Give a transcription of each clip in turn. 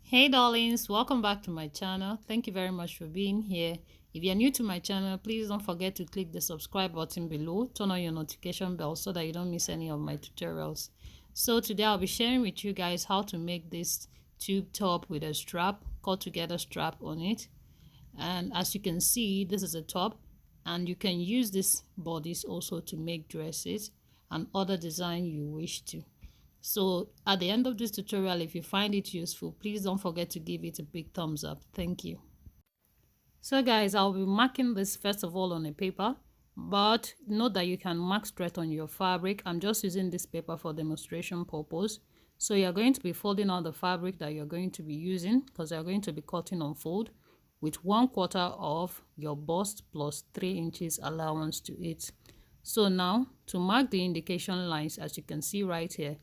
Hey darlings, welcome back to my channel. Thank you very much for being here. If you're new to my channel, please don't forget to click the subscribe button below, turn on your notification bell so that you don't miss any of my tutorials. So today I'll be sharing with you guys how to make this tube top with a strap, cut together strap on it. And as you can see, this is a top, and you can use this bodice also to make dresses and other design you wish to. So at the end of this tutorial, if you find it useful, please don't forget to give it a big thumbs up. Thank you. So guys, I'll be marking this first of all on a paper, but note that you can mark straight on your fabric. I'm just using this paper for demonstration purpose. So you're going to be folding out the fabric that you're going to be using, because you're going to be cutting on fold with 1/4 of your bust plus 3 inches allowance to it. So now to mark the indication lines, as you can see right here,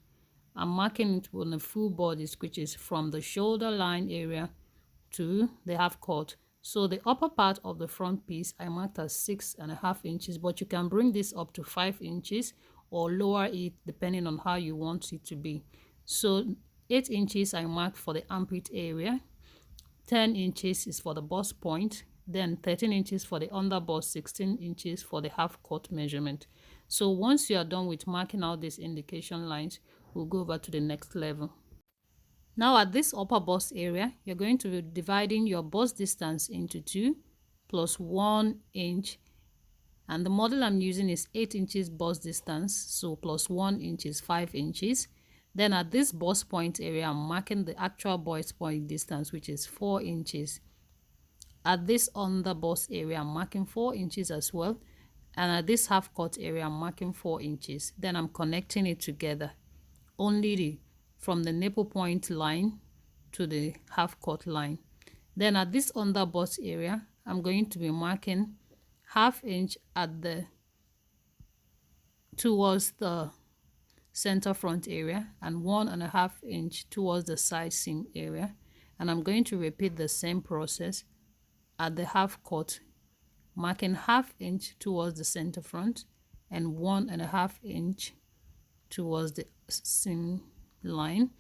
I'm marking it on the full bodice, which is from the shoulder line area to the half cut. So the upper part of the front piece I marked as 6.5 inches, but you can bring this up to 5 inches or lower it depending on how you want it to be. So 8 inches I marked for the armpit area, 10 inches is for the bust point, then 13 inches for the under bust, 16 inches for the half cut measurement. So once you are done with marking out these indication lines, we'll go over to the next level. Now at this upper bust area, you're going to be dividing your bust distance into 2 plus 1 inch, and the model I'm using is 8 inches bust distance, so plus 1 inch is 5 inches. Then at this bust point area, I'm marking the actual bust point distance, which is 4 inches. At this under bust area, I'm marking 4 inches as well, and at this half cut area, I'm marking 4 inches. Then I'm connecting it together, only from the nipple point line to the half cut line. Then at this under bust area, I'm going to be marking 1/2 inch at the towards the center front area and 1.5 inch towards the side seam area, and I'm going to repeat the same process at the half cut, marking 1/2 inch towards the center front and 1.5 inch towards the seam line.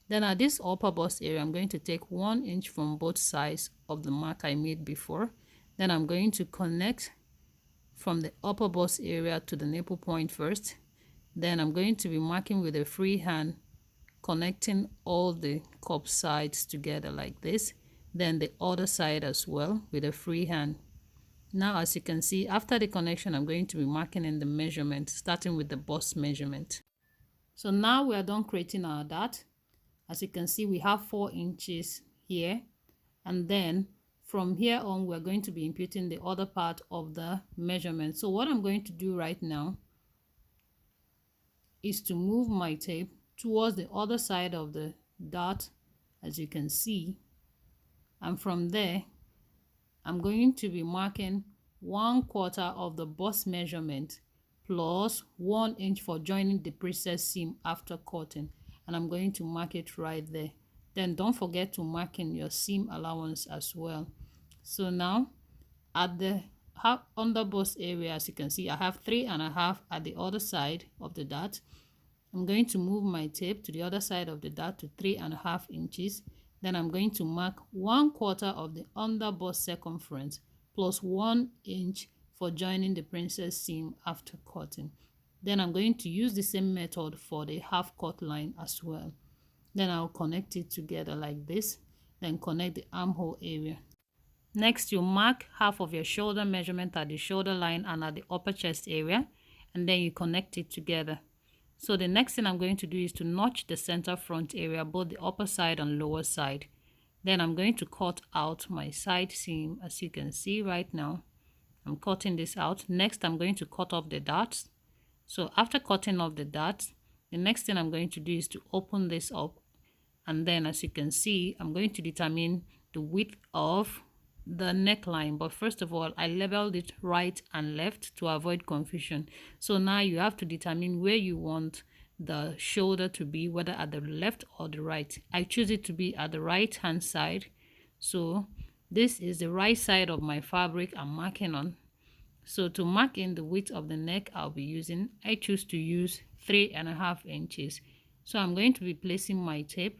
Then at this upper bust area, I'm going to take 1 inch from both sides of the mark I made before. Then I'm going to connect from the upper bust area to the nipple point first. Then I'm going to be marking with a free hand, connecting all the cup sides together like this. Then the other side as well with a free hand. Now as you can see, after the connection, I'm going to be marking in the measurement, starting with the bust measurement. So now we are done creating our dart. As you can see, we have 4 inches here, and then from here on we're going to be imputing the other part of the measurement. So what I'm going to do right now is to move my tape towards the other side of the dart, as you can see, and from there I'm going to be marking 1/4 of the bust measurement plus 1 inch for joining the princess seam after cutting, and I'm going to mark it right there. Then don't forget to mark in your seam allowance as well. So now at the under bust area, as you can see, I have 3.5 at the other side of the dart. I'm going to move my tape to the other side of the dart to 3.5 inches. Then I'm going to mark 1/4 of the under bust circumference plus 1 inch for joining the princess seam after cutting. Then I'm going to use the same method for the half cut line as well. Then I'll connect it together like this, then connect the armhole area. Next, you mark half of your shoulder measurement at the shoulder line and at the upper chest area, and then you connect it together. So the next thing I'm going to do is to notch the center front area, both the upper side and lower side. Then I'm going to cut out my side seam, as you can see right now. I'm cutting this out. Next, I'm going to cut off the darts. So after cutting off the darts, the next thing I'm going to do is to open this up, and then as you can see, I'm going to determine the width of the neckline. But first of all, I labeled it right and left to avoid confusion. So now you have to determine where you want the shoulder to be, whether at the left or the right. I choose it to be at the right hand side, so this is the right side of my fabric I'm marking on. So to mark in the width of the neck I choose to use 3.5 inches. So I'm going to be placing my tape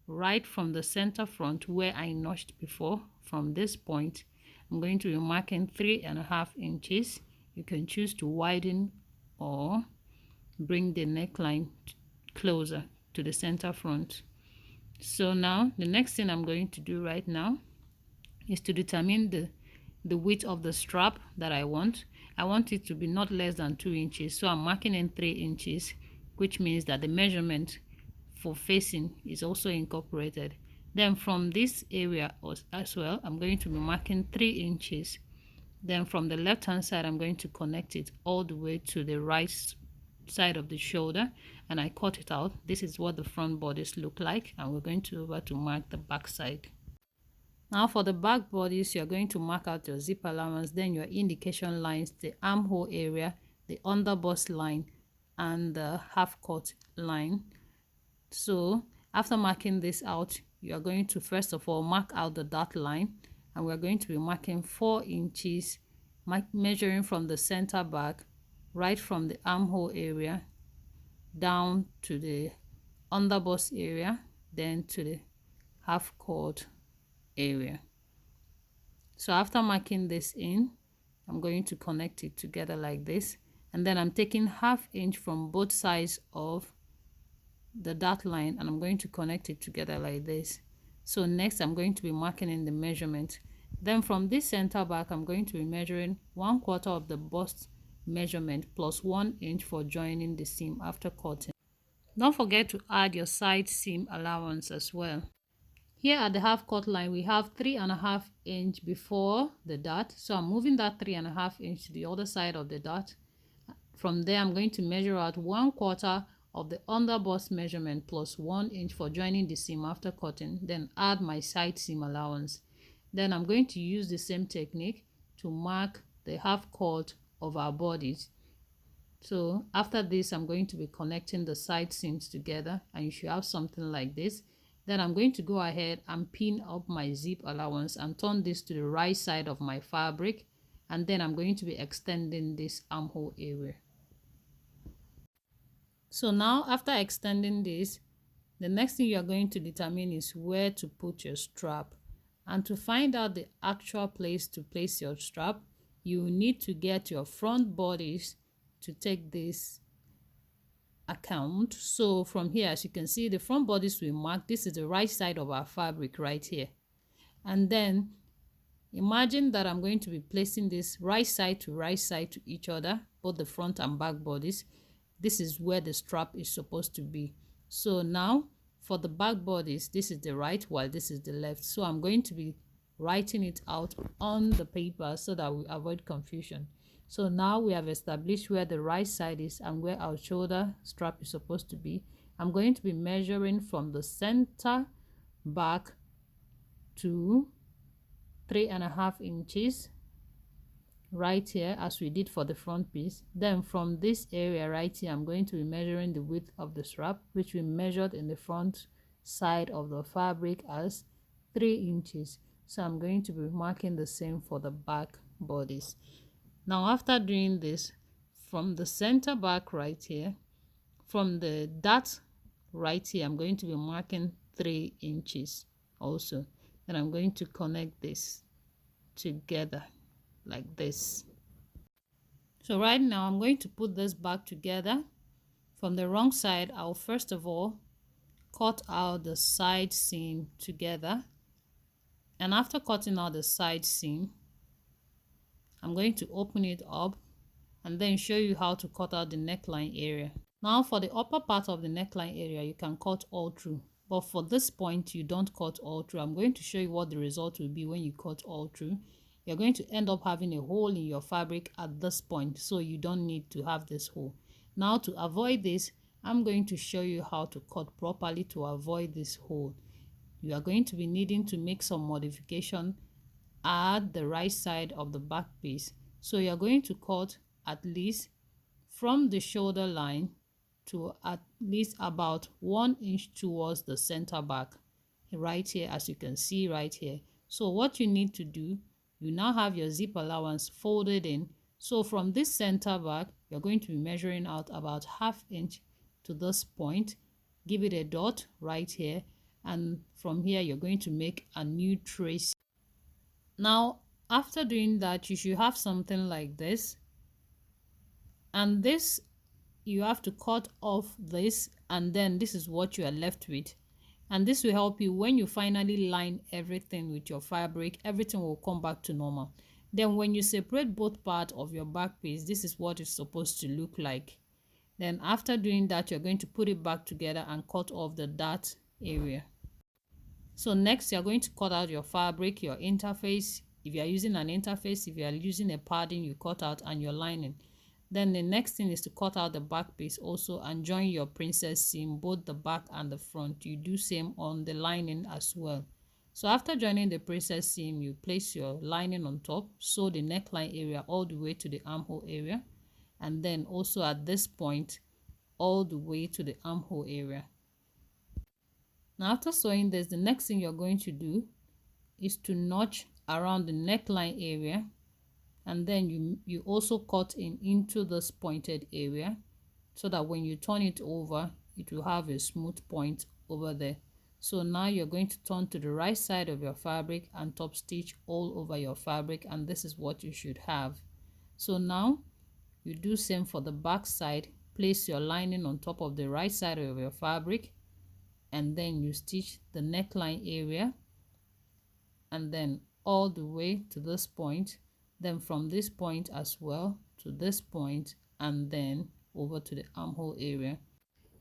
right from the center front where I notched before. From this point, I'm going to be marking 3.5 inches. You can choose to widen or bring the neckline closer to the center front. So now the next thing I'm going to do right now is to determine the width of the strap that I want. I want it to be not less than 2 inches, so I'm marking in 3 inches, which means that the measurement for facing is also incorporated. Then from this area as well, I'm going to be marking 3 inches. Then from the left hand side, I'm going to connect it all the way to the right side of the shoulder, and I cut it out. This is what the front bodice look like, and we're going to over to mark the back side. Now for the back bodice, you're going to mark out your zip allowance, then your indication lines, the armhole area, the underbust line, and the half cut line. So after marking this out, you are going to first of all mark out the dot line, and we're going to be marking 4 inches, measuring from the center back, right from the armhole area down to the underbust area, then to the half cut area. So after marking this in, I'm going to connect it together like this, and then I'm taking 1/2 inch from both sides of the dot line, and I'm going to connect it together like this. So next I'm going to be marking in the measurement. Then from this center back, I'm going to be measuring 1/4 of the bust measurement plus 1 inch for joining the seam after cutting. Don't forget to add your side seam allowance as well. Here at the half cut line, we have 3.5 inch before the dot, so I'm moving that 3.5 inch to the other side of the dot. From there, I'm going to measure out 1/4 of the underbust measurement plus 1 inch for joining the seam after cutting, then add my side seam allowance. Then I'm going to use the same technique to mark the half cut of our bodies. So after this, I'm going to be connecting the side seams together, and you should have something like this. Then I'm going to go ahead and pin up my zip allowance and turn this to the right side of my fabric, and then I'm going to be extending this armhole area. So now after extending this, the next thing you're going to determine is where to put your strap. And to find out the actual place to place your strap, you need to get your front bodice to take this account. So from here, as you can see, the front bodice we mark, this is the right side of our fabric right here. And then imagine that I'm going to be placing this right side to each other, both the front and back bodies. This is where the strap is supposed to be. So now for the back bodice, this is the right while this is the left. So I'm going to be writing it out on the paper so that we avoid confusion. So now we have established where the right side is and where our shoulder strap is supposed to be. I'm going to be measuring from the center back to 3.5 inches right here, as we did for the front piece. Then from this area right here, I'm going to be measuring the width of the strap, which we measured in the front side of the fabric as 3 inches. So I'm going to be marking the same for the back bodies. Now after doing this, from the center back right here, from the dot right here, I'm going to be marking 3 inches also. Then I'm going to connect this together like this. So right now I'm going to put this back together. From the wrong side, I'll first of all cut out the side seam together, and after cutting out the side seam, I'm going to open it up and then show you how to cut out the neckline area. Now for the upper part of the neckline area, you can cut all through, but for this point you don't cut all through. I'm going to show you what the result will be when you cut all through. You're going to end up having a hole in your fabric at this point, so you don't need to have this hole. Now to avoid this, I'm going to show you how to cut properly to avoid this hole. You are going to be needing to make some modification at the right side of the back piece. So you're going to cut at least from the shoulder line to at least about 1 inch towards the center back right here, as you can see right here. So what you need to do, you now have your zip allowance folded in. So from this center back, you're going to be measuring out about 1/2 inch to this point. Give it a dot right here, and from here you're going to make a new trace. Now after doing that, you should have something like this, and this you have to cut off this, and then this is what you are left with. And this will help you when you finally line everything with your fabric, everything will come back to normal. Then when you separate both parts of your back piece, this is what it's supposed to look like. Then after doing that, you're going to put it back together and cut off the dart area. So next, you're going to cut out your fabric, your interface. If you're using an interface, if you're using a padding, you cut out, and your lining. Then the next thing is to cut out the back piece also and join your princess seam, both the back and the front. You do same on the lining as well. So after joining the princess seam, you place your lining on top, sew the neckline area all the way to the armhole area, and then also at this point all the way to the armhole area. Now after sewing this, the next thing you're going to do is to notch around the neckline area, and then you also cut into this pointed area so that when you turn it over, it will have a smooth point over there. So now you're going to turn to the right side of your fabric and top stitch all over your fabric, and this is what you should have. So now you do same for the back side. Place your lining on top of the right side of your fabric, and then you stitch the neckline area, and then all the way to this point, then from this point as well to this point, and then over to the armhole area.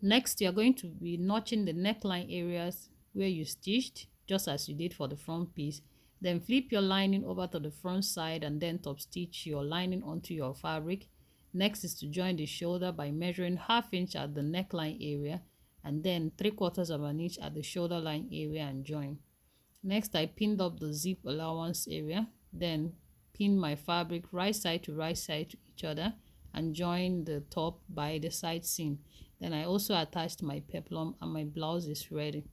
Next, you're going to be notching the neckline areas where you stitched, just as you did for the front piece. Then flip your lining over to the front side and then top stitch your lining onto your fabric. Next is to join the shoulder by measuring 1/2 inch at the neckline area and then 3/4 of an inch at the shoulder line area and join. Next, I pinned up the zip allowance area, then pin my fabric right side to each other and join the top by the side seam. Then I also attached my peplum and my blouse is ready.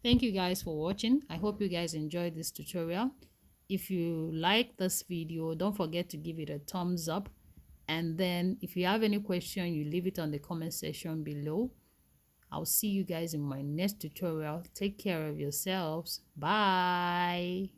Thank you guys for watching. I hope you guys enjoyed this tutorial. If you like this video, don't forget to give it a thumbs up, and then if you have any question, you leave it on the comment section below. I'll see you guys in my next tutorial. Take care of yourselves. Bye.